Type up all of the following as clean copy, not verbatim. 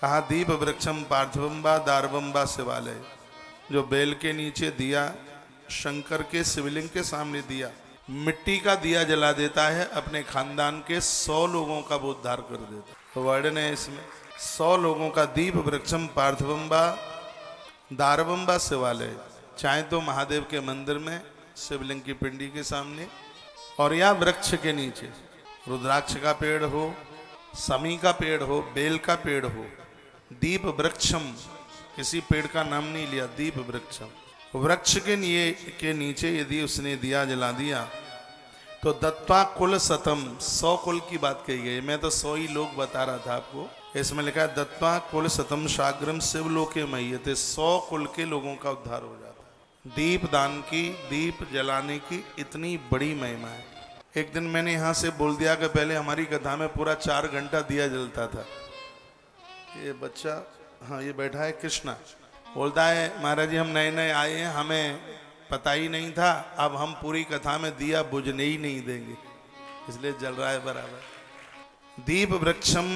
कहा दीप वृक्षम पार्थिवम व दारवम व शिवालय। जो बेल के नीचे दिया, शंकर के शिवलिंग के सामने दिया, मिट्टी का दिया जला देता है, अपने खानदान के 100 लोगों का वो उद्धार कर देता है। वर्णन है इसमें 100 लोगों का। दीप वृक्षम पार्थिवम व दारवम व शिवालय, चाहे तो महादेव के मंदिर में शिवलिंग की पिंडी के सामने, और या वृक्ष के नीचे, रुद्राक्ष का पेड़ हो, समी का पेड़ हो, बेल का पेड़ हो। दीप वृक्षम, किसी पेड़ का नाम नहीं लिया, दीप वृक्षम। वृक्ष के नीचे यदि उसने दिया जला दिया तो दत्वा कुल सतम, 100 कुल की बात कही गई। मैं तो 100 ही लोग बता रहा था आपको। इसमें लिखा है दत्वा कुल सतम साग्रम शिवलोके मह्यते, 100 कुल के लोगों का उद्धार हो जाता है। दीप दान की, दीप जलाने की इतनी बड़ी महिमा है। एक दिन मैंने यहाँ से बोल दिया कि पहले हमारी कथा में पूरा 4 घंटा दिया जलता था। ये बच्चा, हाँ ये बैठा है कृष्णा, बोलता है महाराज जी हम नए नए आए हैं, हमें पता ही नहीं था, अब हम पूरी कथा में दिया बुझने ही नहीं देंगे, इसलिए जल रहा है बराबर। दीप वृक्षम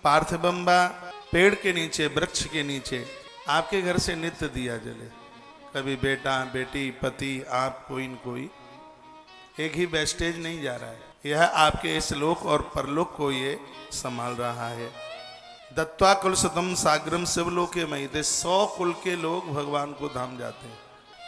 पार्थिवम व, पेड़ के नीचे, वृक्ष के नीचे आपके घर से नित्य दिया जले। कभी बेटा बेटी पति आप कोई न कोई, एक ही वेस्टेज नहीं जा रहा है। यह आपके इस लोक और परलोक को ये संभाल रहा है। दत्वा कुल सतम साग्रम शिवलोके महीते, 100 कुल के लोग भगवान को धाम जाते हैं।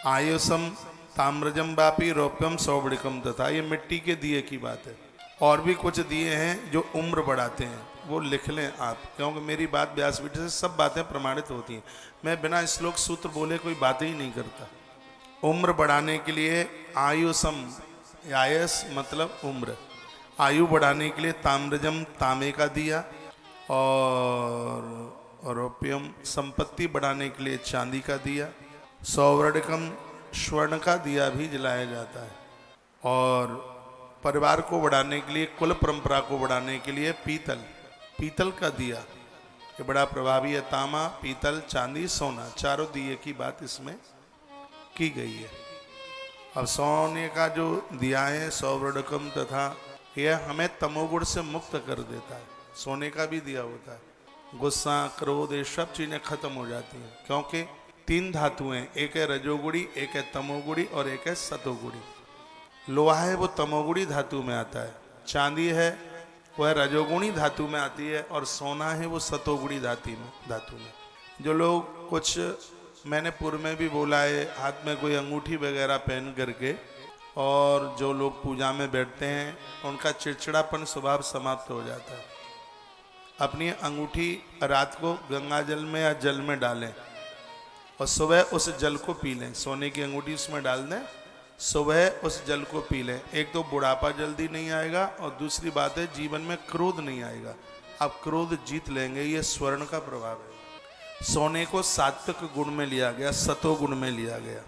आयुषम ताम्रजम वापी रौप्यम सौवड़िकम तथा, ये मिट्टी के दिए की बात है। और भी कुछ दिए हैं जो उम्र बढ़ाते हैं, वो लिख लें आप, क्योंकि मेरी बात व्यासपीठ से सब बातें प्रमाणित होती हैं। मैं बिना श्लोक सूत्र बोले कोई बातें ही नहीं करता। उम्र बढ़ाने के लिए आयुषम, आयस मतलब उम्र, आयु बढ़ाने के लिए ताम्रजम, तांबे का दिया, और रौप्यम संपत्ति बढ़ाने के लिए चांदी का दिया, सौवर्णकम स्वर्ण का दिया भी जलाया जाता है, और परिवार को बढ़ाने के लिए, कुल परंपरा को बढ़ाने के लिए पीतल, पीतल का दिया ये बड़ा प्रभावी है। तांबा, पीतल, चांदी, सोना, चारों दिए की बात इसमें की गई है। अब सोने का जो दिया है सौवर्णकम तथा, यह हमें तमोगुण से मुक्त कर देता है। सोने का भी दिया होता है, गुस्सा क्रोध ये सब चीजें खत्म हो जाती हैं, क्योंकि 3 धातुएं, एक है रजोगुड़ी, एक है तमोगुड़ी और एक है सतोगुड़ी। लोहा है वो तमोगुड़ी धातु में आता है, चांदी है वह रजोगुणी धातु में आती है, और सोना है वो सतोगुणी धातु में। जो लोग, कुछ मैंने पूर्व में भी बोला है, हाथ में कोई अंगूठी वगैरह पहन करके, और जो लोग पूजा में बैठते हैं उनका चिड़चिड़ापन स्वभाव समाप्त हो जाता है। अपनी अंगूठी रात को गंगा जल में या जल में डालें और सुबह उस जल को पी लें। सोने की अंगूठी उसमें डाल दें, सुबह उस जल को पी लें। एक तो बुढ़ापा जल्दी नहीं आएगा, और दूसरी बात है जीवन में क्रोध नहीं आएगा, आप क्रोध जीत लेंगे। ये स्वर्ण का प्रभाव है। सोने को सात्विक गुण में लिया गया, सतो गुण में लिया गया।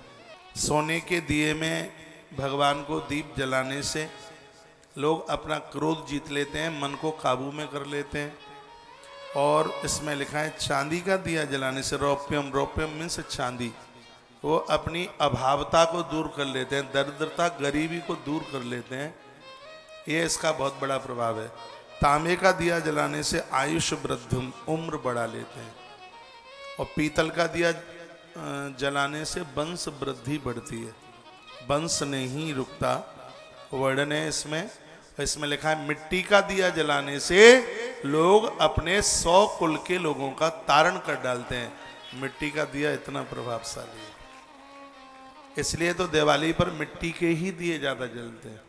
सोने के दिए में भगवान को दीप जलाने से लोग अपना क्रोध जीत लेते हैं, मन को काबू में कर लेते हैं। और इसमें लिखा है चांदी का दिया जलाने से, रौप्यम, रौप्यम मीन्स चांदी, वो अपनी अभावता को दूर कर लेते हैं, दरिद्रता गरीबी को दूर कर लेते हैं। ये इसका बहुत बड़ा प्रभाव है। तांबे का दिया जलाने से आयुष वृद्धि, उम्र बढ़ा लेते हैं। और पीतल का दिया जलाने से वंश वृद्धि बढ़ती है, वंश नहीं रुकता। वर्णन है इसमें लिखा है मिट्टी का दिया जलाने से लोग अपने 100 कुल के लोगों का तारण कर डालते हैं। मिट्टी का दिया इतना प्रभावशाली है, इसलिए तो दिवाली पर मिट्टी के ही दिए ज्यादा जलते हैं।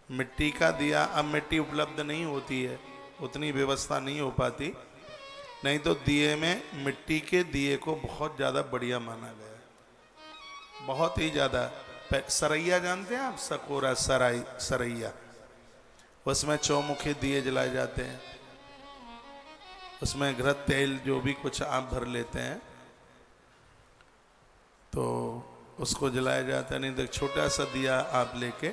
मिट्टी का दिया, अब मिट्टी उपलब्ध नहीं होती है, उतनी व्यवस्था नहीं हो पाती, नहीं तो दिए में मिट्टी के दिए को बहुत ज्यादा बढ़िया माना गया है, बहुत ही ज्यादा। सरैया जानते हैं आप, सकोरा, सरैया, उसमें चौमुखी दिए जलाए जाते हैं, उसमें घृत तेल जो भी कुछ आप भर लेते हैं तो उसको जलाया जाता है। नहीं तो छोटा सा दिया आप लेके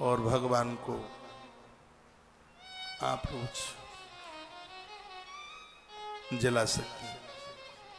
और भगवान को आप रोज जला सकते हैं।